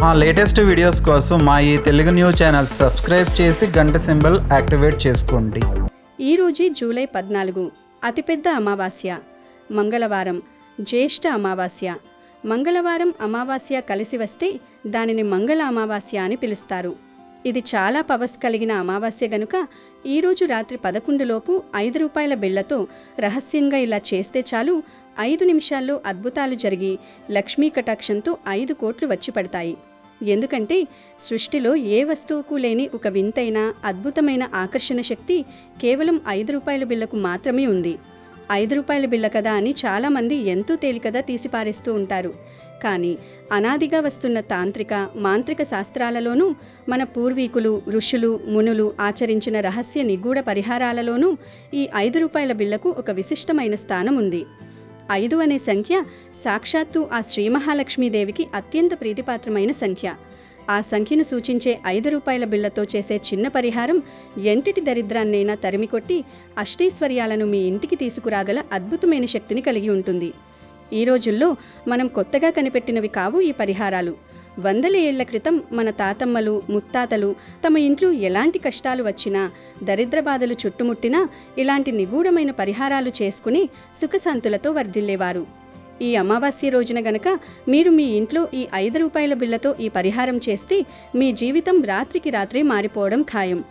మా latest videos కోసం మా ఈ తెలుగు న్యూస్ ఛానల్ సబ్స్క్రైబ్ చేసి గంట సింబల్ యాక్టివేట్ చేసుకోండి. ఈరోజు జూలై 14 అతిపెద్ద అమావాస్య, మంగళవారం, జ్యేష్ఠ అమావాస్య. మంగళవారం అమావాస్య కలిసి వస్తే దానిని మంగళ అమావాస్య అని పిలుస్తారు. ఇది చాలా పవర్స్ కలిగిన అమావాస్య గనుక ఈరోజు రాత్రి 11 లోపు 5 రూపాయల బిళ్లతో రహస్యంగా ఇలా చేస్తే చాలు 5 నిమిషాల్లో అద్భుతాలు జరిగి లక్ష్మీ కటాక్షంతో 5 కోట్లు వచ్చి పడతాయి. ఎందుకంటే సృష్టిలో ఏ వస్తువుకు లేని ఒక వింతైన అద్భుతమైన ఆకర్షణ శక్తి కేవలం 5 రూపాయల బిళ్లకు మాత్రమే ఉంది. 5 రూపాయల బిళ్ల కదా అని చాలామంది ఎంతో తేలికగా తీసిపారేస్తూ ఉంటారు. కానీ అనాదిగా వస్తున్న తాంత్రిక మాంత్రిక శాస్త్రాలలోనూ మన పూర్వీకులు ఋషులు మునులు ఆచరించిన రహస్య నిగూఢ పరిహారాలలోనూ ఈ 5 రూపాయల బిళ్లకు ఒక విశిష్టమైన స్థానం ఉంది. 5 అనే సంఖ్య సాక్షాత్తు ఆ శ్రీ మహాలక్ష్మీదేవికి అత్యంత ప్రీతిపాత్రమైన సంఖ్య. ఆ సంఖ్యను సూచించే 5 రూపాయల బిళ్లతో చేసే చిన్న పరిహారం ఎంటిటి దరిద్రాన్నైనా తరిమికొట్టి అష్టైశ్వర్యాలను మీ ఇంటికి తీసుకురాగల అద్భుతమైన శక్తిని కలిగి ఉంటుంది. ఈ రోజుల్లో మనం కొత్తగా కనిపెట్టినవి కావు ఈ పరిహారాలు. వందల ఏళ్ల క్రితం మన తాతమ్మలు ముత్తాతలు తమ ఇంట్లో ఎలాంటి కష్టాలు వచ్చినా దరిద్ర బాధలు చుట్టుముట్టినా ఇలాంటి నిగూఢమైన పరిహారాలు చేసుకుని సుఖశాంతులతో వర్ధిల్లేవారు. ఈ అమావాస్య రోజున గనక మీరు మీ ఇంట్లో ఈ 5 రూపాయల బిళ్లతో ఈ పరిహారం చేస్తే మీ జీవితం రాత్రికి రాత్రే మారిపోవడం ఖాయం.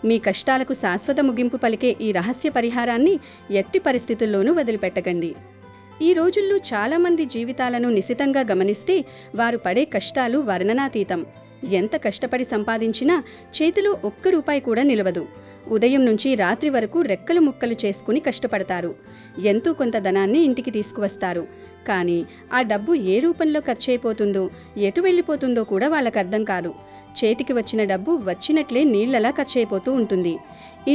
మీ కష్టాలకు శాశ్వత ముగింపు పలికే ఈ రహస్య పరిహారాన్ని ఎట్టి పరిస్థితుల్లోనూ వదిలిపెట్టకండి. ఈ రోజుల్లో చాలామంది జీవితాలను నిశితంగా గమనిస్తే వారు పడే కష్టాలు వర్ణనాతీతం. ఎంత కష్టపడి సంపాదించినా చేతిలో 1 రూపాయి కూడా నిలవదు. ఉదయం నుంచి రాత్రి వరకు రెక్కలు ముక్కలు చేసుకుని కష్టపడతారు. ఎంతో కొంత ధనాన్ని ఇంటికి తీసుకువస్తారు. కానీ ఆ డబ్బు ఏ రూపంలో ఖర్చయిపోతుందో ఎటు వెళ్ళిపోతుందో కూడా వాళ్ళకు అర్థం కాదు. చేతికి వచ్చిన డబ్బు వచ్చినట్లే నీళ్లలా ఖర్చయిపోతూ ఉంటుంది.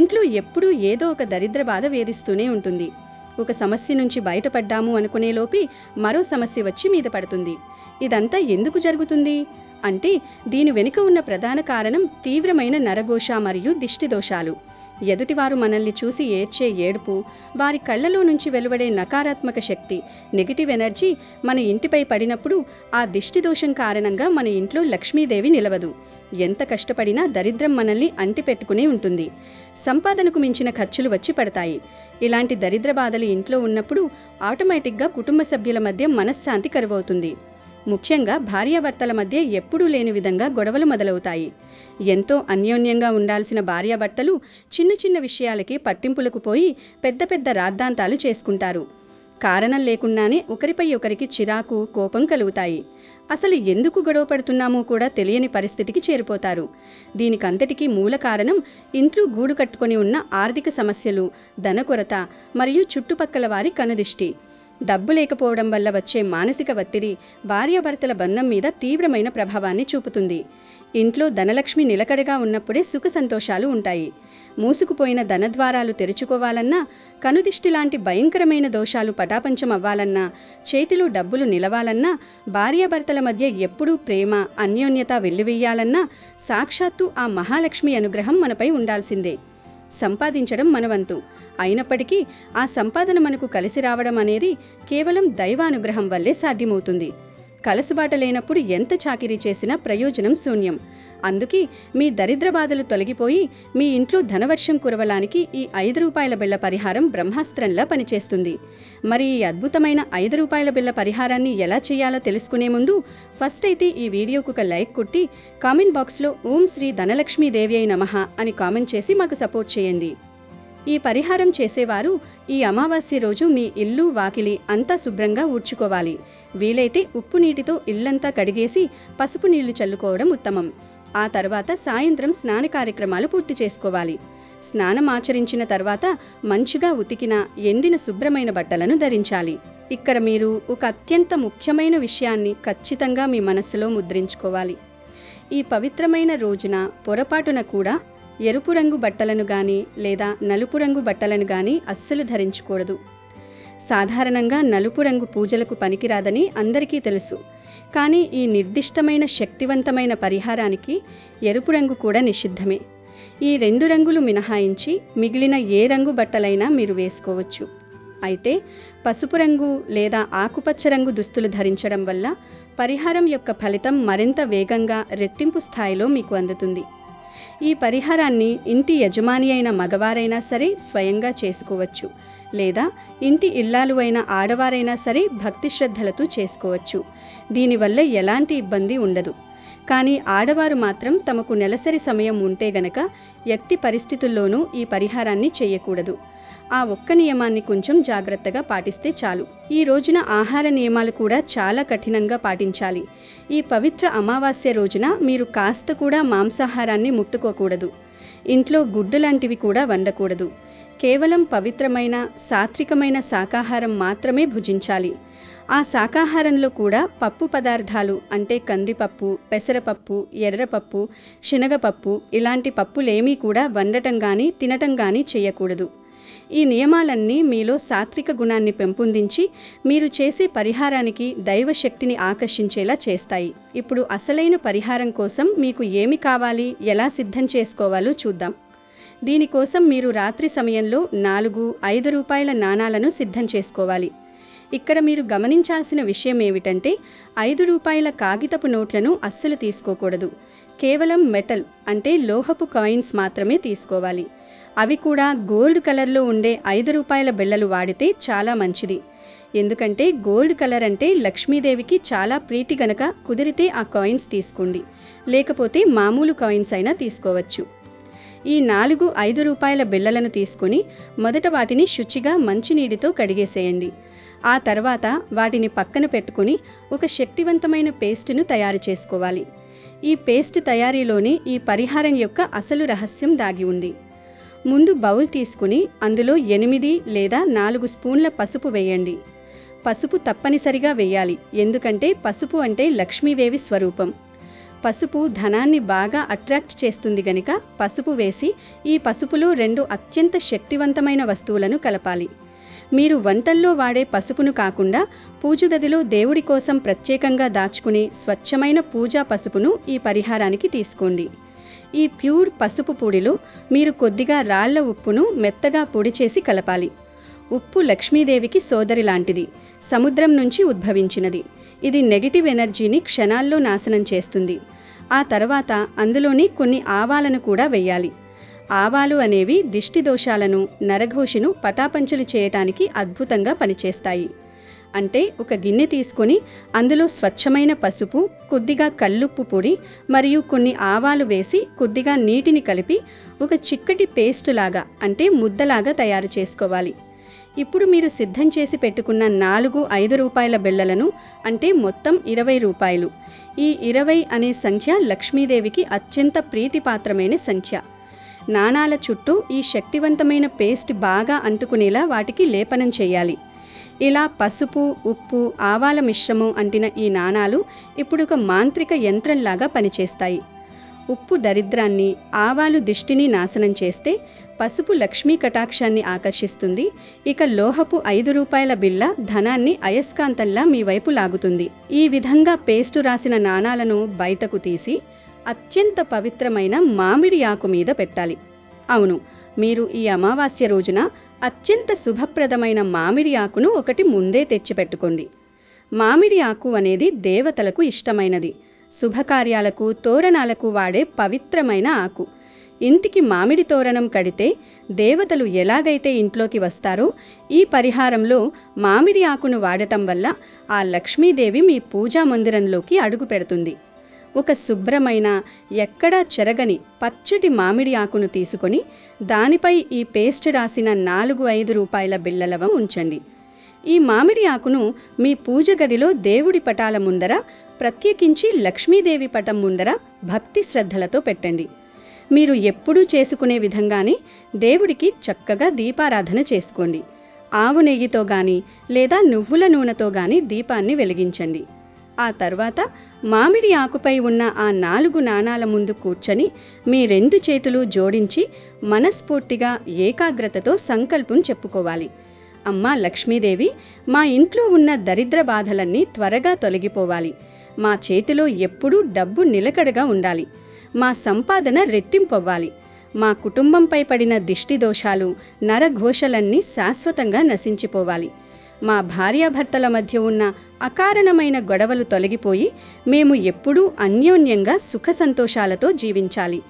ఇంట్లో ఎప్పుడూ ఏదో ఒక దరిద్ర బాధ వేధిస్తూనే ఉంటుంది. ఒక సమస్య నుంచి బయటపడ్డాము అనుకునేలోపి మరో సమస్య వచ్చి మీద పడుతుంది. ఇదంతా ఎందుకు జరుగుతుంది అంటే దీని వెనుక ఉన్న ప్రధాన కారణం తీవ్రమైన నరఘోష మరియు దిష్టి దోషాలు. ఎదుటివారు మనల్ని చూసి ఏడ్చే ఏడుపు, వారి కళ్ళలో నుంచి వెలువడే నకారాత్మక శక్తి నెగిటివ్ ఎనర్జీ మన ఇంటిపై పడినప్పుడు ఆ దిష్టి దోషం కారణంగా మన ఇంట్లో లక్ష్మీదేవి నిలవదు. ఎంత కష్టపడినా దరిద్రం మనల్ని అంటిపెట్టుకునే ఉంటుంది. సంపాదనకు మించిన ఖర్చులు వచ్చి పడతాయి. ఇలాంటి దరిద్ర బాధలు ఇంట్లో ఉన్నప్పుడు ఆటోమేటిక్గా కుటుంబ సభ్యుల మధ్య మనశ్శాంతి కరువవుతుంది. ముఖ్యంగా భార్యాభర్తల మధ్య ఎప్పుడూ లేని విధంగా గొడవలు మొదలవుతాయి. ఎంతో అన్యోన్యంగా ఉండాల్సిన భార్యాభర్తలు చిన్న చిన్న విషయాలకి పట్టింపులకు పోయి పెద్ద పెద్ద రాద్ధాంతాలు చేసుకుంటారు. కారణం లేకుండానే ఒకరిపై ఒకరికి చిరాకు కోపం కలుగుతాయి. అసలు ఎందుకు గొడవ పడుతున్నామో కూడా తెలియని పరిస్థితికి చేరిపోతారు. దీనికంతటికీ మూల కారణం ఇంట్లో గూడు కట్టుకొని ఉన్న ఆర్థిక సమస్యలు, ధనకొరత మరియు చుట్టుపక్కల వారి కనుదిష్టి. డబ్బు లేకపోవడం వల్ల వచ్చే మానసిక ఒత్తిడి భార్యాభర్తల బంధం మీద తీవ్రమైన ప్రభావాన్ని చూపుతుంది. ఇంట్లో ధనలక్ష్మి నిలకడగా ఉన్నప్పుడే సుఖ సంతోషాలు ఉంటాయి. మూసుకుపోయిన ధనద్వారాలు తెరుచుకోవాలన్నా, కనుదిష్టి లాంటి భయంకరమైన దోషాలు పటాపంచం అవ్వాలన్నా, చేతిలో డబ్బులు నిలవాలన్నా, భార్యాభర్తల మధ్య ఎప్పుడూ ప్రేమ అన్యోన్యత వెల్లివెయ్యాలన్నా సాక్షాత్తు ఆ మహాలక్ష్మి అనుగ్రహం మనపై ఉండాల్సిందే. సంపాదించడం మన వంతు అయినప్పటికీ ఆ సంపాదన మనకు కలిసి రావడం అనేది కేవలం దైవానుగ్రహం వల్లే సాధ్యమవుతుంది. కలసుబాట లేనప్పుడు ఎంత చాకిరీ చేసినా ప్రయోజనం శూన్యం. అందుకే మీ దరిద్ర బాధలు తొలగిపోయి మీ ఇంట్లో ధనవర్షం కురవడానికి ఈ 5 రూపాయల బిళ్ల పరిహారం బ్రహ్మాస్త్రంలా పనిచేస్తుంది. మరి ఈ అద్భుతమైన 5 రూపాయల బిళ్ల పరిహారాన్ని ఎలా చేయాలో తెలుసుకునే ముందు ఫస్ట్ అయితే ఈ వీడియోకు ఒక లైక్ కొట్టి కామెంట్ బాక్స్లో ఓం శ్రీ ధనలక్ష్మీదేవి అయి నమః అని కామెంట్ చేసి మాకు సపోర్ట్ చేయండి. ఈ పరిహారం చేసేవారు ఈ అమావాస్య రోజు మీ ఇల్లు వాకిలి అంతా శుభ్రంగా ఊడ్చుకోవాలి. వీలైతే ఉప్పు నీటితో ఇల్లంతా కడిగేసి పసుపు నీళ్లు చల్లుకోవడం ఉత్తమం. ఆ తర్వాత సాయంత్రం స్నాన కార్యక్రమాలు పూర్తి చేసుకోవాలి. స్నానం ఆచరించిన తర్వాత మంచిగా ఉతికిన ఎండిన శుభ్రమైన బట్టలను ధరించాలి. ఇక్కడ మీరు ఒక అత్యంత ముఖ్యమైన విషయాన్ని ఖచ్చితంగా మీ మనస్సులో ముద్రించుకోవాలి. ఈ పవిత్రమైన రోజున పొరపాటున కూడా ఎరుపు రంగు బట్టలను గాని లేదా నలుపు రంగు బట్టలను గాని అస్సలు ధరించకూడదు. సాధారణంగా నలుపు రంగు పూజలకు పనికిరాదని అందరికీ తెలుసు. కానీ ఈ నిర్దిష్టమైన శక్తివంతమైన పరిహారానికి ఎరుపు రంగు కూడా నిషిద్ధమే. ఈ 2 రంగులు మినహాయించి మిగిలిన ఏ రంగు బట్టలైనా మీరు వేసుకోవచ్చు. అయితే పసుపు రంగు లేదా ఆకుపచ్చ రంగు దుస్తులు ధరించడం వల్ల పరిహారం యొక్క ఫలితం మరింత వేగంగా రెట్టింపు స్థాయిలో మీకు అందుతుంది. ఈ పరిహారాన్ని ఇంటి యజమాని అయిన మగవారైనా సరే స్వయంగా చేసుకోవచ్చు, లేదా ఇంటి ఇల్లాలు అయిన ఆడవారైనా సరే భక్తి శ్రద్ధలతో చేసుకోవచ్చు. దీనివల్ల ఎలాంటి ఇబ్బంది ఉండదు. కానీ ఆడవారు మాత్రం తమకు నెలసరి సమయం ఉంటే గనక ఎట్టి పరిస్థితుల్లోనూ ఈ పరిహారాన్ని చేయకూడదు. ఆ ఒక్క నియమాన్ని కొంచెం జాగ్రత్తగా పాటిస్తే చాలు. ఈ రోజున ఆహార నియమాలు కూడా చాలా కఠినంగా పాటించాలి. ఈ పవిత్ర అమావాస్య రోజున మీరు కాస్త కూడా మాంసాహారాన్ని ముట్టుకోకూడదు. ఇంట్లో గుడ్డు లాంటివి కూడా వండకూడదు. కేవలం పవిత్రమైన సాత్వికమైన శాకాహారం మాత్రమే భుజించాలి. ఆ శాకాహారంలో కూడా పప్పు పదార్థాలు అంటే కందిపప్పు, పెసరపప్పు, ఎర్రపప్పు, శనగపప్పు ఇలాంటి పప్పులేమీ కూడా వండటం కానీ తినటం కానీ చేయకూడదు. ఈ నియమాలన్నీ మీలో సాత్విక గుణాన్ని పెంపొందించి మీరు చేసే పరిహారానికి దైవశక్తిని ఆకర్షించేలా చేస్తాయి. ఇప్పుడు అసలైన పరిహారం కోసం మీకు ఏమి కావాలి, ఎలా సిద్ధం చేసుకోవాలో చూద్దాం. దీనికోసం మీరు రాత్రి సమయంలో 4-5 రూపాయల నాణాలను సిద్ధం చేసుకోవాలి. ఇక్కడ మీరు గమనించాల్సిన విషయం ఏమిటంటే 5 రూపాయల కాగితపు నోట్లను అస్సలు తీసుకోకూడదు. కేవలం మెటల్ అంటే లోహపు కాయిన్స్ మాత్రమే తీసుకోవాలి. అవి కూడా గోల్డ్ కలర్లో ఉండే 5 రూపాయల బిళ్ళలు వాడితే చాలా మంచిది. ఎందుకంటే గోల్డ్ కలర్ అంటే లక్ష్మీదేవికి చాలా ప్రీతి గనక కుదిరితే ఆ కాయిన్స్ తీసుకోండి, లేకపోతే మామూలు కాయిన్స్ అయినా తీసుకోవచ్చు. ఈ 4-5 రూపాయల బిళ్ళలను తీసుకొని మొదట వాటిని శుచిగా మంచినీటితో కడిగేసేయండి. ఆ తర్వాత వాటిని పక్కన పెట్టుకుని ఒక శక్తివంతమైన పేస్టును తయారు చేసుకోవాలి. ఈ పేస్ట్ తయారీలోనే ఈ పరిహారం యొక్క అసలు రహస్యం దాగి ఉంది. ముందు బౌల్ తీసుకుని అందులో 8 లేదా 4 స్పూన్ల పసుపు వేయండి. పసుపు తప్పనిసరిగా వేయాలి, ఎందుకంటే పసుపు అంటే లక్ష్మీదేవి స్వరూపం. పసుపు ధనాన్ని బాగా అట్రాక్ట్ చేస్తుంది గనుక పసుపు వేసి ఈ పసుపులో 2 అత్యంత శక్తివంతమైన వస్తువులను కలపాలి. మీరు వంటల్లో వాడే పసుపును కాకుండా పూజగదిలో దేవుడి కోసం ప్రత్యేకంగా దాచుకునే స్వచ్ఛమైన పూజా పసుపును ఈ పరిహారానికి తీసుకోండి. ఈ ప్యూర్ పసుపు పొడిలో మీరు కొద్దిగా రాళ్ల ఉప్పును మెత్తగా పొడి చేసి కలపాలి. ఉప్పు లక్ష్మీదేవికి సోదరి లాంటిది, సముద్రం నుంచి ఉద్భవించినది. ఇది నెగిటివ్ ఎనర్జీని క్షణాల్లో నాశనం చేస్తుంది. ఆ తర్వాత అందులోని కొన్ని ఆవాలను కూడా వెయ్యాలి. ఆవాలు అనేవి దిష్టి దోషాలను, నరఘోషను పటాపంచలు చేయటానికి అద్భుతంగా పనిచేస్తాయి. అంటే ఒక గిన్నె తీసుకొని అందులో స్వచ్ఛమైన పసుపు, కొద్దిగా కల్లుప్పు పొడి మరియు కొన్ని ఆవాలు వేసి కొద్దిగా నీటిని కలిపి ఒక చిక్కటి పేస్ట్ లాగా అంటే ముద్దలాగా తయారు చేసుకోవాలి. ఇప్పుడు మీరు సిద్ధం చేసి పెట్టుకున్న 4-5 రూపాయల బిళ్ళలను అంటే మొత్తం 20 రూపాయలు. ఈ 20 అనే సంఖ్య లక్ష్మీదేవికి అత్యంత ప్రీతిపాత్రమైన సంఖ్య. నాణాల చుట్టూ ఈ శక్తివంతమైన పేస్ట్ బాగా అంటుకునేలా వాటికి లేపనం చేయాలి. ఇలా పసుపు, ఉప్పు, ఆవాల మిశ్రమం అంటిన ఈ నాణాలు ఇప్పుడు ఒక మాంత్రిక యంత్రంలాగా పనిచేస్తాయి. ఉప్పు దరిద్రాన్ని, ఆవాలు దిష్టిని నాశనం చేస్తే పసుపు లక్ష్మీ కటాక్షాన్ని ఆకర్షిస్తుంది. ఇక లోహపు 5 రూపాయల బిళ్ళ ధనాన్ని అయస్కాంతంలా మీ వైపు లాగుతుంది. ఈ విధంగా పేస్టు రాసిన నాణాలను బయటకు తీసి అత్యంత పవిత్రమైన మామిడి ఆకు మీద పెట్టాలి. అవును, మీరు ఈ అమావాస్య రోజున అత్యంత శుభప్రదమైన మామిడి ఆకును ఒకటి ముందే తెచ్చిపెట్టుకోండి. మామిడి ఆకు అనేది దేవతలకు ఇష్టమైనది. శుభకార్యాలకు, తోరణాలకు వాడే పవిత్రమైన ఆకు. ఇంటికి మామిడి తోరణం కడితే దేవతలు ఎలాగైతే ఇంట్లోకి వస్తారో ఈ పరిహారంలో మామిడి ఆకును వాడటం వల్ల ఆ లక్ష్మీదేవి మీ పూజా మందిరంలోకి అడుగు పెడుతుంది. ఒక శుభ్రమైన, ఎక్కడా చెరగని పచ్చటి మామిడి ఆకును తీసుకొని దానిపై ఈ పేస్ట్ రాసిన 4-5 రూపాయల బిళ్ళలవ ఉంచండి. ఈ మామిడి ఆకును మీ పూజ గదిలో దేవుడి పటాల ముందర, ప్రత్యేకించి లక్ష్మీదేవి పటం ముందర భక్తి శ్రద్ధలతో పెట్టండి. మీరు ఎప్పుడూ చేసుకునే విధంగానే దేవుడికి చక్కగా దీపారాధన చేసుకోండి. ఆవు నెయ్యితో గాని లేదా నువ్వుల నూనెతో గాని దీపాన్ని వెలిగించండి. ఆ తర్వాత మామిడి ఆకుపై ఉన్న ఆ 4 నాణాల ముందు కూర్చొని మీ 2 చేతులు జోడించి మనస్ఫూర్తిగా ఏకాగ్రతతో సంకల్పం చెప్పుకోవాలి. అమ్మా లక్ష్మీదేవి, మా ఇంట్లో ఉన్న దరిద్ర బాధలన్నీ త్వరగా తొలగిపోవాలి. మా చేతిలో ఎప్పుడూ డబ్బు నిలకడగా ఉండాలి. మా సంపాదన రెట్టింపవ్వాలి. మా కుటుంబంపై పడిన దిష్టి దోషాలు, నరఘోషలన్నీ శాశ్వతంగా నశించిపోవాలి. మా భార్యాభర్తల మధ్య ఉన్న అకారణమైన గొడవలు తొలగిపోయి మేము ఎప్పుడూ అన్యోన్యంగా సుఖ సంతోషాలతో జీవించాలి.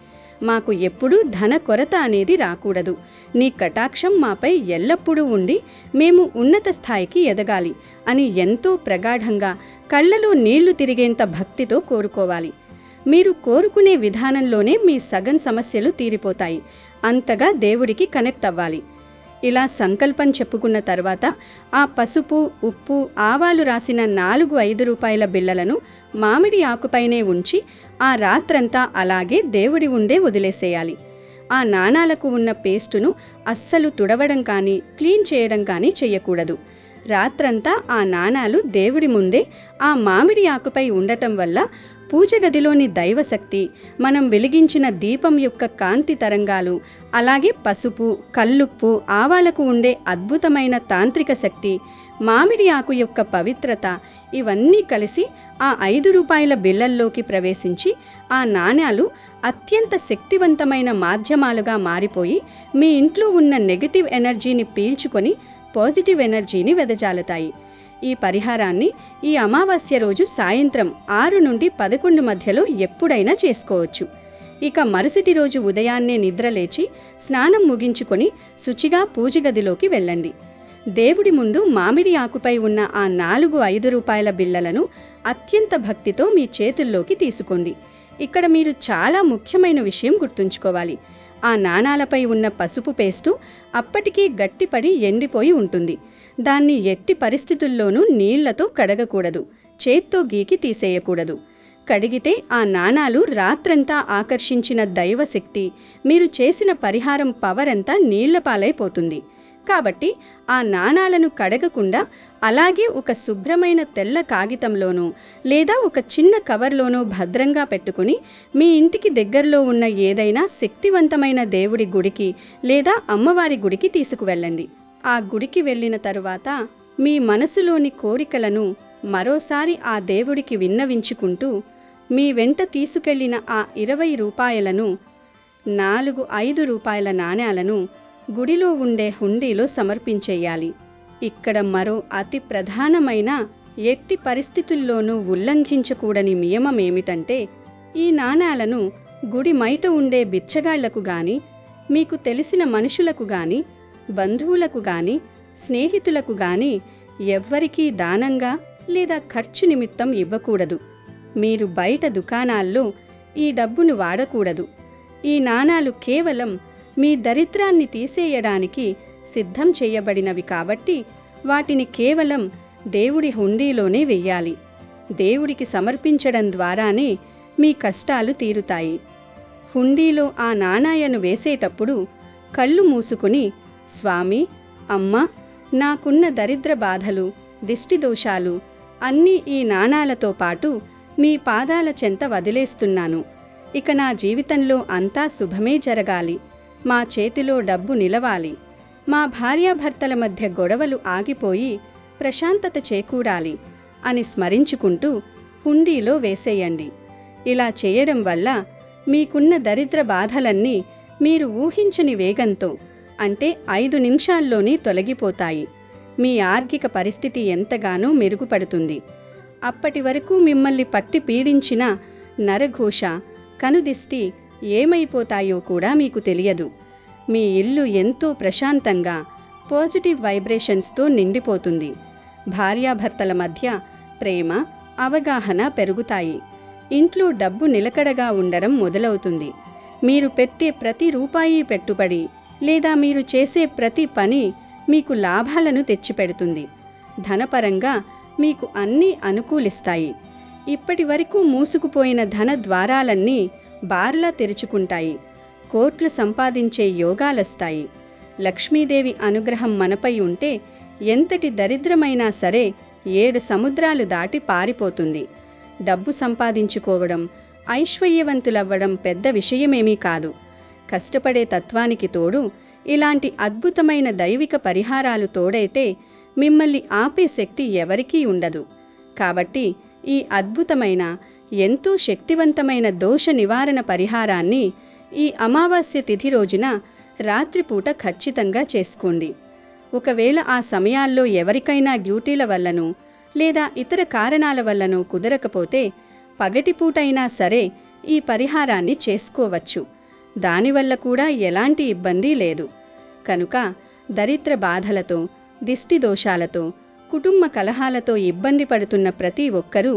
మాకు ఎప్పుడూ ధన కొరత అనేది రాకూడదు. నీ కటాక్షం మాపై ఎల్లప్పుడూ ఉండి మేము ఉన్నత స్థాయికి ఎదగాలి అని ఎంతో ప్రగాఢంగా కళ్ళలో నీళ్లు తిరిగేంత భక్తితో కోరుకోవాలి. మీరు కోరుకునే విధానంలోనే మీ సగం సమస్యలు తీరిపోతాయి. అంతగా దేవుడికి కనెక్ట్ అవ్వాలి. ఇలా సంకల్పం చెప్పుకున్న తర్వాత ఆ పసుపు, ఉప్పు, ఆవాలు రాసిన 4-5 రూపాయల బిళ్ళలను మామిడి ఆకుపైనే ఉంచి ఆ రాత్రంతా అలాగే దేవుడి ఉండే వదిలేసేయాలి. ఆ నాణాలకు ఉన్న పేస్టును అస్సలు తుడవడం కానీ క్లీన్ చేయడం కానీ చెయ్యకూడదు. రాత్రంతా ఆ నాణాలు దేవుడి ముందే ఆ మామిడి ఆకుపై ఉండటం వల్ల పూజ గదిలోని దైవశక్తి, మనం వెలిగించిన దీపం యొక్క కాంతి తరంగాలు, అలాగే పసుపు, కల్లుప్పు, ఆవాలకు ఉండే అద్భుతమైన తాంత్రిక శక్తి, మామిడి ఆకు యొక్క పవిత్రత ఇవన్నీ కలిసి ఆ 5 రూపాయల బిళ్ళల్లోకి ప్రవేశించి ఆ నాణ్యాలు అత్యంత శక్తివంతమైన మాధ్యమాలుగా మారిపోయి మీ ఇంట్లో ఉన్న నెగటివ్ ఎనర్జీని పీల్చుకొని పాజిటివ్ ఎనర్జీని వెదజాలుతాయి. ఈ పరిహారాన్ని ఈ అమావాస్య రోజు సాయంత్రం 6 నుండి 11 మధ్యలో ఎప్పుడైనా చేసుకోవచ్చు. ఇక మరుసటి రోజు ఉదయాన్నే నిద్రలేచి స్నానం ముగించుకొని శుచిగా పూజ గదిలోకి వెళ్ళండి. దేవుడి ముందు మామిడి ఆకుపై ఉన్న ఆ 4-5 రూపాయల బిళ్ళలను అత్యంత భక్తితో మీ చేతుల్లోకి తీసుకోండి. ఇక్కడ మీరు చాలా ముఖ్యమైన విషయం గుర్తుంచుకోవాలి. ఆ నాణాలపై ఉన్న పసుపు పేస్టు అప్పటికీ గట్టిపడి ఎండిపోయి ఉంటుంది. దాన్ని ఎట్టి పరిస్థితుల్లోనూ నీళ్లతో కడగకూడదు, చేత్తో గీకి తీసేయకూడదు. కడిగితే ఆ నాణాలు రాత్రంతా ఆకర్షించిన దైవశక్తి, మీరు చేసిన పరిహారం పవర్ అంతా నీళ్లపాలైపోతుంది. కాబట్టి ఆ నాణాలను కడగకుండా అలాగే ఒక శుభ్రమైన తెల్ల కాగితంలోనో లేదా ఒక చిన్న కవర్లోనో భద్రంగా పెట్టుకుని మీ ఇంటికి దగ్గరలో ఉన్న ఏదైనా శక్తివంతమైన దేవుడి గుడికి లేదా అమ్మవారి గుడికి తీసుకువెళ్ళండి. ఆ గుడికి వెళ్ళిన తరువాత మీ మనసులోని కోరికలను మరోసారి ఆ దేవుడికి విన్నవించుకుంటూ మీ వెంట తీసుకెళ్లిన ఆ 20 రూపాయలను 4-5 రూపాయల నాణ్యాలను గుడిలో ఉండే హుండీలో సమర్పించేయాలి. ఇక్కడ మరో అతి ప్రధానమైన ఎట్టి పరిస్థితుల్లోనూ ఉల్లంఘించకూడని నియమం ఏమిటంటే, ఈ నాణ్యాలను గుడి మైట ఉండే బిచ్చగాళ్లకు గాని, మీకు తెలిసిన మనుషులకు గాని, బంధువులకు గాని, స్నేహితులకు గాని ఎవ్వరికీ దానంగా లేదా ఖర్చు నిమిత్తం ఇవ్వకూడదు. మీరు బయట దుకాణాల్లో ఈ డబ్బును వాడకూడదు. ఈ నాణాలు కేవలం మీ దరిద్రాన్ని తీసేయడానికి సిద్ధం చేయబడినవి కాబట్టి వాటిని కేవలం దేవుడి హుండీలోనే వెయ్యాలి. దేవుడికి సమర్పించడం ద్వారానే మీ కష్టాలు తీరుతాయి. హుండీలో ఆ నాణాలను వేసేటప్పుడు కళ్ళు మూసుకుని, స్వామి, అమ్మ, నాకున్న దరిద్ర బాధలు, దిష్టి దోషాలు అన్నీ ఈ నాణాలతో పాటు మీ పాదాల చెంత వదిలేస్తున్నాను. ఇక నా జీవితంలో అంతా శుభమే జరగాలి. మా చేతిలో డబ్బు నిలవాలి. మా భార్యాభర్తల మధ్య గొడవలు ఆగిపోయి ప్రశాంతత చేకూరాలి అని స్మరించుకుంటూ హుండీలో వేసేయండి. ఇలా చేయడం వల్ల మీకున్న దరిద్ర బాధలన్నీ మీరు ఊహించని వేగంతో, అంటే 5 నిమిషాల్లోనే తొలగిపోతాయి. మీ ఆర్థిక పరిస్థితి ఎంతగానో మెరుగుపడుతుంది. అప్పటి వరకు మిమ్మల్ని పట్టి పీడించిన నరఘోష, కనుదిష్టి ఏమైపోతాయో కూడా మీకు తెలియదు. మీ ఇల్లు ఎంతో ప్రశాంతంగా పాజిటివ్ వైబ్రేషన్స్తో నిండిపోతుంది. భార్యాభర్తల మధ్య ప్రేమ, అవగాహన పెరుగుతాయి. ఇంట్లో డబ్బు నిలకడగా ఉండడం మొదలవుతుంది. మీరు పెట్టే ప్రతి రూపాయి పెట్టుబడి లేదా మీరు చేసే ప్రతి పని మీకు లాభాలను తెచ్చిపెడుతుంది. ధనపరంగా మీకు అన్నీ అనుకూలిస్తాయి. ఇప్పటి వరకు మూసుకుపోయిన ధన ద్వారాలన్నీ బార్లా తెరుచుకుంటాయి. కోట్లు సంపాదించే యోగాలొస్తాయి. లక్ష్మీదేవి అనుగ్రహం మనపై ఉంటే ఎంతటి దరిద్రమైనా సరే 7 సముద్రాలు దాటి పారిపోతుంది. డబ్బు సంపాదించుకోవడం, ఐశ్వర్యవంతులవ్వడం పెద్ద విషయమేమీ కాదు. కష్టపడే తత్వానికి తోడు ఇలాంటి అద్భుతమైన దైవిక పరిహారాలు తోడైతే మిమ్మల్ని ఆపే శక్తి ఎవరికీ ఉండదు. కాబట్టి ఈ అద్భుతమైన, ఎంతో శక్తివంతమైన దోష నివారణ పరిహారాన్ని ఈ అమావాస్య తిథి రోజున రాత్రిపూట ఖచ్చితంగా చేసుకోండి. ఒకవేళ ఆ సమయాల్లో ఎవరికైనా డ్యూటీల వల్లనో లేదా ఇతర కారణాల వల్లనో కుదరకపోతే పగటిపూటైనా సరే ఈ పరిహారాన్ని చేసుకోవచ్చు. దానివల్ల కూడా ఎలాంటి ఇబ్బంది లేదు. కనుక దరిద్ర బాధలతో, దిష్టి దోషాలతో, కుటుంబ కలహాలతో ఇబ్బంది పడుతున్న ప్రతి ఒక్కరూ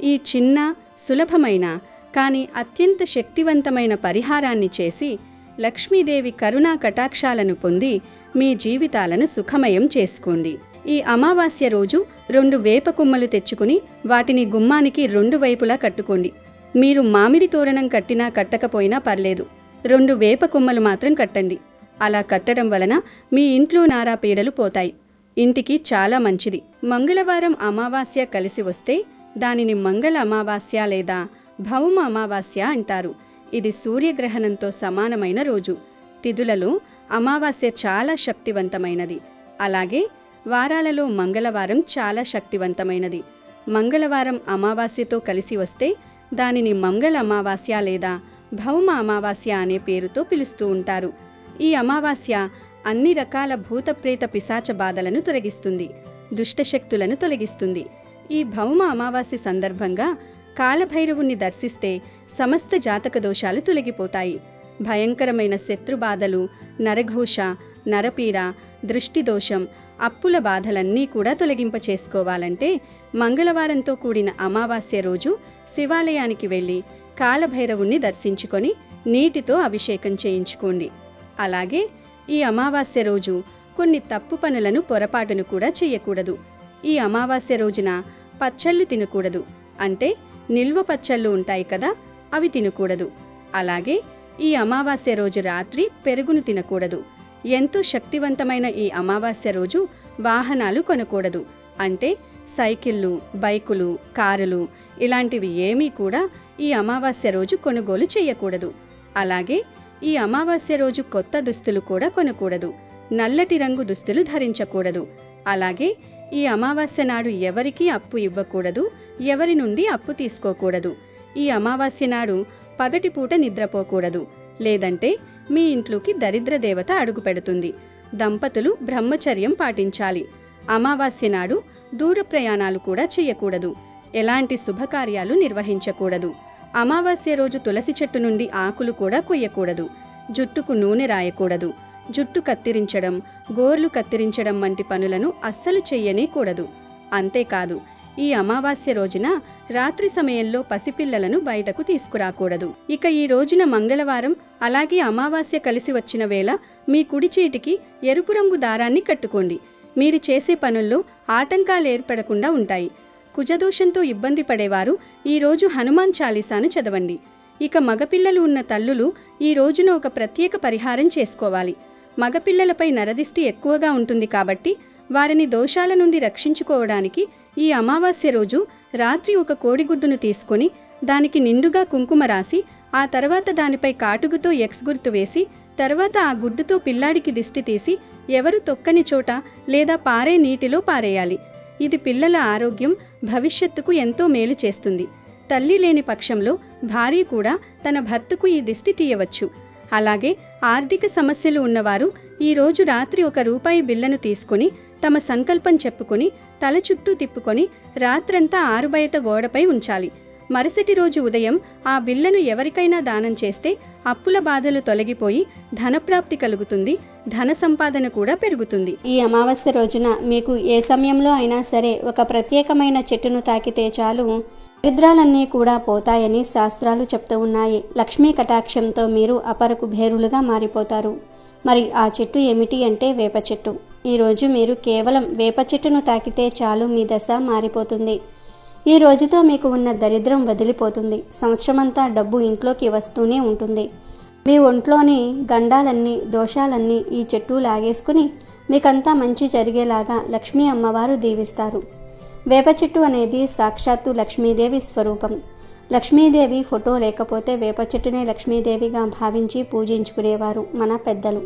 ఈ చిన్న, సులభమైన కానీ అత్యంత శక్తివంతమైన పరిహారాన్ని చేసి లక్ష్మీదేవి కరుణా కటాక్షాలను పొంది మీ జీవితాలను సుఖమయం చేసుకోండి. ఈ అమావాస్య రోజు 2 వేప కొమ్మలు తెచ్చుకుని వాటిని గుమ్మానికి 2 వైపులా కట్టుకోండి. మీరు మామిడి తోరణం కట్టినా కట్టకపోయినా పర్లేదు, 2 వేప కొమ్మలు మాత్రం కట్టండి. అలా కట్టడం వలన మీ ఇంట్లో నారా పీడలు పోతాయి. ఇంటికి చాలా మంచిది. మంగళవారం అమావాస్య కలిసి వస్తే దానిని మంగళ అమావాస్య లేదా భౌమ అమావాస్య అంటారు. ఇది సూర్యగ్రహణంతో సమానమైన రోజు. తిథులలో అమావాస్య చాలా శక్తివంతమైనది. అలాగే వారాలలో మంగళవారం చాలా శక్తివంతమైనది. మంగళవారం అమావాస్యతో కలిసి వస్తే దానిని మంగళ అమావాస్య లేదా భౌమ అమావాస్య అనే పేరుతో పిలుస్తూ ఉంటారు. ఈ అమావాస్య అన్ని రకాల భూతప్రేత పిశాచ బాధలను తొలగిస్తుంది, దుష్టశక్తులను తొలగిస్తుంది. ఈ భౌమ అమావాస్య సందర్భంగా కాలభైరవుణ్ణి దర్శిస్తే సమస్త జాతక దోషాలు తొలగిపోతాయి. భయంకరమైన శత్రుబాధలు, నరఘోష, నరపీడ, దృష్టి దోషం, అప్పుల బాధలన్నీ కూడా తొలగింపచేసుకోవాలంటే మంగళవారంతో కూడిన అమావాస్య రోజు శివాలయానికి వెళ్ళి కాలభైరవుణ్ణి దర్శించుకొని నీటితో అభిషేకం చేయించుకోండి. అలాగే ఈ అమావాస్య రోజు కొన్ని తప్పు పనులను పొరపాటును కూడా చేయకూడదు. ఈ అమావాస్య రోజున పచ్చళ్ళు తినకూడదు. అంటే నిల్వ పచ్చళ్ళు ఉంటాయి కదా, అవి తినకూడదు. అలాగే ఈ అమావాస్య రోజు రాత్రి పెరుగును తినకూడదు. ఎంతో శక్తివంతమైన ఈ అమావాస్య రోజు వాహనాలు కొనకూడదు. అంటే సైకిళ్ళు, బైకులు, కారులు ఇలాంటివి ఏమీ కూడా ఈ అమావాస్య రోజు కొనుగోలు చేయకూడదు. అలాగే ఈ అమావాస్య రోజు కొత్త దుస్తులు కూడా కొనకూడదు. నల్లటి రంగు దుస్తులు ధరించకూడదు. అలాగే ఈ అమావాస్య నాడు ఎవరికీ అప్పు ఇవ్వకూడదు, ఎవరి నుండి అప్పు తీసుకోకూడదు. ఈ అమావాస్య నాడు పగటిపూట నిద్రపోకూడదు, లేదంటే మీ ఇంట్లోకి దరిద్ర దేవత అడుగు పెడుతుంది. దంపతులు బ్రహ్మచర్యం పాటించాలి. అమావాస్య నాడు దూర ప్రయాణాలు కూడా చేయకూడదు. ఎలాంటి శుభకార్యాలు నిర్వహించకూడదు. అమావాస్య రోజు తులసి చెట్టు నుండి ఆకులు కూడా కొయ్యకూడదు. జుట్టుకు నూనె రాయకూడదు. జుట్టు కత్తిరించడం, గోర్లు కత్తిరించడం వంటి పనులను అస్సలు చెయ్యనేకూడదు. అంతేకాదు, ఈ అమావాస్య రోజున రాత్రి సమయంలో పసిపిల్లలను బయటకు తీసుకురాకూడదు. ఇక ఈ రోజున మంగళవారం అలాగే అమావాస్య కలిసి వచ్చిన వేళ మీ కుడి చేతికి ఎరుపు రంగు దారాన్ని కట్టుకోండి. మీరు చేసే పనుల్లో ఆటంకాలు ఏర్పడకుండా ఉంటాయి. కుజదోషంతో ఇబ్బంది పడేవారు ఈరోజు హనుమాన్ చాలీసాను చదవండి. ఇక మగపిల్లలు ఉన్న తల్లులు ఈ రోజున ఒక ప్రత్యేక పరిహారం చేసుకోవాలి. మగపిల్లలపై నరదిష్టి ఎక్కువగా ఉంటుంది కాబట్టి వారిని దోషాల నుండి రక్షించుకోవడానికి ఈ అమావాస్య రోజు రాత్రి ఒక కోడిగుడ్డును తీసుకొని దానికి నిండుగా కుంకుమ రాసి ఆ తర్వాత దానిపై కాటుగుతో ఎక్స్ గుర్తు వేసి తర్వాత ఆ గుడ్డుతో పిల్లాడికి దిష్టి తీసి ఎవరు తొక్కని చోట లేదా పారే నీటిలో పారేయాలి. ఇది పిల్లల ఆరోగ్యం, భవిష్యత్తుకు ఎంతో మేలు చేస్తుంది. తల్లి లేని పక్షంలో భార్య కూడా తన భర్తకు ఈ దిష్టి తీయవచ్చు. అలాగే ఆర్థిక సమస్యలు ఉన్నవారు ఈరోజు రాత్రి ₹1 బిళ్ళను తీసుకొని తమ సంకల్పం చెప్పుకొని తల చుట్టూ తిప్పుకొని రాత్రంతా ఆరుబయట గోడపై ఉంచాలి. మరుసటి రోజు ఉదయం ఆ బిళ్ళను ఎవరికైనా దానం చేస్తే అప్పుల బాధలు తొలగిపోయి ధనప్రాప్తి కలుగుతుంది, ధన సంపాదన కూడా పెరుగుతుంది. ఈ అమావాస్య రోజున మీకు ఏ సమయంలో అయినా సరే ఒక ప్రత్యేకమైన చెట్టును తాకితే చాలు దరిద్రాలన్నీ కూడా పోతాయని శాస్త్రాలు చెప్తూ ఉన్నాయి. లక్ష్మీ కటాక్షంతో మీరు అపరకు భేరులుగా మారిపోతారు. మరి ఆ చెట్టు ఏమిటి అంటే వేప చెట్టు. ఈరోజు మీరు కేవలం వేప చెట్టును తాకితే చాలు మీ దశ మారిపోతుంది. ఈ రోజుతో మీకు ఉన్న దరిద్రం వదిలిపోతుంది. సంవత్సరమంతా డబ్బు ఇంట్లోకి వస్తూనే ఉంటుంది. మీ ఒంట్లోని గండాలన్నీ, దోషాలన్నీ ఈ చెట్టు లాగేసుకుని మీకంతా మంచి జరిగేలాగా లక్ష్మీ అమ్మవారు దీవిస్తారు. వేప చెట్టు అనేది సాక్షాత్తు లక్ష్మీదేవి స్వరూపం. లక్ష్మీదేవి ఫోటో లేకపోతే వేప చెట్టునే లక్ష్మీదేవిగా భావించి పూజించుకునేవారు మన పెద్దలు.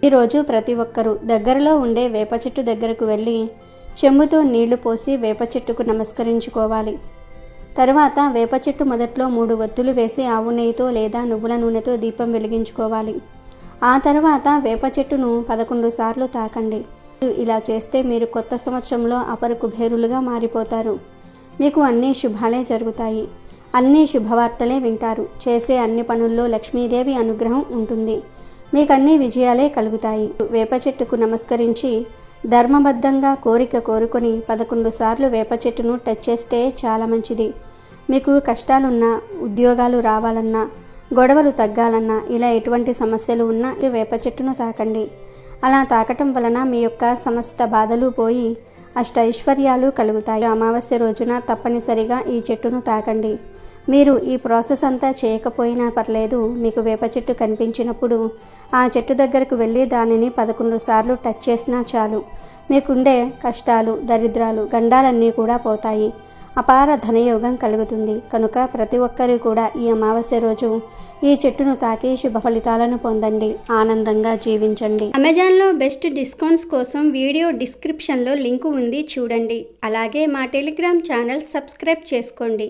ఈరోజు ప్రతి ఒక్కరూ దగ్గరలో ఉండే వేప చెట్టు దగ్గరకు వెళ్ళి చెంబుతో నీళ్లు పోసి వేప చెట్టుకు నమస్కరించుకోవాలి. తరువాత వేప చెట్టు మొదట్లో 3 ఒత్తులు వేసి ఆవు నెయ్యితో లేదా నువ్వుల నూనెతో దీపం వెలిగించుకోవాలి. ఆ తర్వాత వేప చెట్టును 11 సార్లు తాకండి. ఇలా చేస్తే మీరు కొత్త సంవత్సరంలో అపర కుబేరులుగా మారిపోతారు. మీకు అన్ని శుభాలే జరుగుతాయి. అన్ని శుభవార్తలే వింటారు. చేసే అన్ని పనుల్లో లక్ష్మీదేవి అనుగ్రహం ఉంటుంది. మీకు అన్ని విజయాలే కలుగుతాయి. వేప చెట్టుకు నమస్కరించి ధర్మబద్ధంగా కోరిక కోరుకొని 11 సార్లు వేప చెట్టును టచ్ చేస్తే చాలా మంచిది. మీకు కష్టాలున్నా, ఉద్యోగాలు రావాలన్నా, గొడవలు తగ్గాలన్నా, ఇలా ఎటువంటి సమస్యలు ఉన్నా వేప చెట్టును తాకండి. అలా తాకటం వలన మీ యొక్క సమస్త బాధలు పోయి అష్టైశ్వర్యాలు కలుగుతాయి. అమావాస్య రోజున తప్పనిసరిగా ఈ చెట్టును తాకండి. మీరు ఈ ప్రాసెస్ అంతా చేయకపోయినా పర్లేదు. మీకు వేప చెట్టు కనిపించినప్పుడు ఆ చెట్టు దగ్గరకు వెళ్ళి దానిని 11 సార్లు టచ్ చేసినా చాలు. మీకుండే కష్టాలు, దరిద్రాలు, గండాలన్నీ కూడా పోతాయి. అపార ధనయోగం కలుగుతుంది. కనుక ప్రతి ఒక్కరూ కూడా ఈ అమావాస్య రోజు ఈ చెట్టును తాకి శుభ ఫలితాలను పొందండి. ఆనందంగా జీవించండి. అమెజాన్లో బెస్ట్ డిస్కౌంట్స్ కోసం వీడియో డిస్క్రిప్షన్లో లింకు ఉంది, చూడండి. అలాగే మా టెలిగ్రామ్ ఛానల్ సబ్స్క్రైబ్ చేసుకోండి.